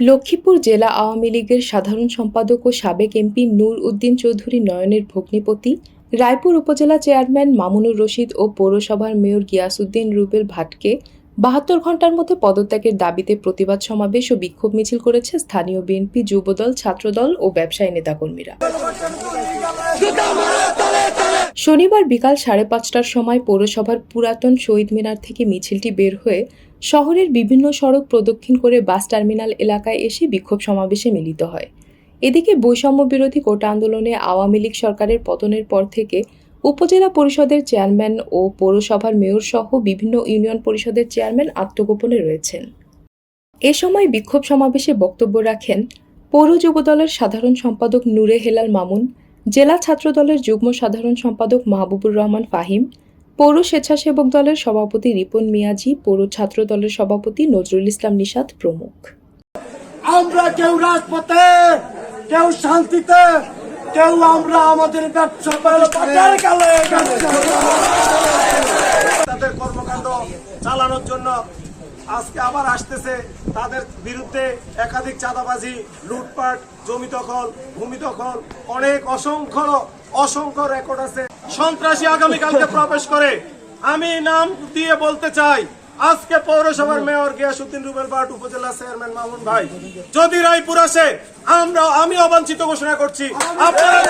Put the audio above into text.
লক্ষ্মীপুর জেলা আওয়ামী লীগের সাধারণ সম্পাদক ও সাবেক এমপি নূর উদ্দিন চৌধুরী নয়নের ভগ্নিপতি, রায়পুর উপজেলা চেয়ারম্যান মামুনুর রশিদ ও পৌরসভার মেয়র গিয়াসউদ্দিন রুবেল ভাটকে ৭২ ঘণ্টার মধ্যে পদত্যাগের দাবিতে প্রতিবাদ সমাবেশ ও বিক্ষোভ মিছিল করেছে স্থানীয় বিএনপি, যুবদল, ছাত্রদল ও ব্যবসায়ী নেতাকর্মীরা। শনিবার বিকাল ৫:৩০টার সময় পৌরসভার পুরাতন শহীদ মিনার থেকে মিছিলটি বের হয়ে শহরের বিভিন্ন সড়ক প্রদক্ষিণ করে বাস টার্মিনাল এলাকায় এসে বিক্ষোভ সমাবেশে মিলিত হয়। এদিকে বৈষম্য বিরোধী কোটা আন্দোলনে আওয়ামী লীগ সরকারের পতনের পর থেকে উপজেলা পরিষদের চেয়ারম্যান ও পৌরসভার মেয়র সহ বিভিন্ন ইউনিয়ন পরিষদের চেয়ারম্যান আত্মগোপনে রয়েছেন। এ সময় বিক্ষোভ সমাবেশে বক্তব্য রাখেন পৌর যুবদলের সাধারণ সম্পাদক নূরে হেলাল মামুন, জেলা ছাত্রদলের যুগ্ম সাধারণ সম্পাদক মাহবুবুর রহমান ফাহিম, পৌর স্বেচ্ছাসেবক দলের সভাপতি রিপন মিয়াজি, পৌর ছাত্র দলের সভাপতি নজরুল ইসলাম নিশাত প্রমুখ। আমরা কেউ রাজপথে, কেউ শান্তিতে, কেউ আমরা আমাদের ব্যবসা তাদের কর্মকাণ্ড চালানোর জন্য আজকে আবার আসতেছে। তাদের বিরুদ্ধে একাধিক চাঁদাবাজি, লুটপাট, জমি দখল, ভূমি দখল, অনেক অসংখ্য রেকর্ড আছে। সন্ত্রাসী আগামীকালকে প্রবেশ করে। আমি নাম দিয়ে বলতে চাই, আজকে পৌরসভার মেয়র গিয়াসউদ্দিন রুবেল ভাট, উপজেলা চেয়ারম্যান মামুন ভাই যদি রায়পুর আসে, আমি অবাঞ্ছিত ঘোষণা করছি। আপনারা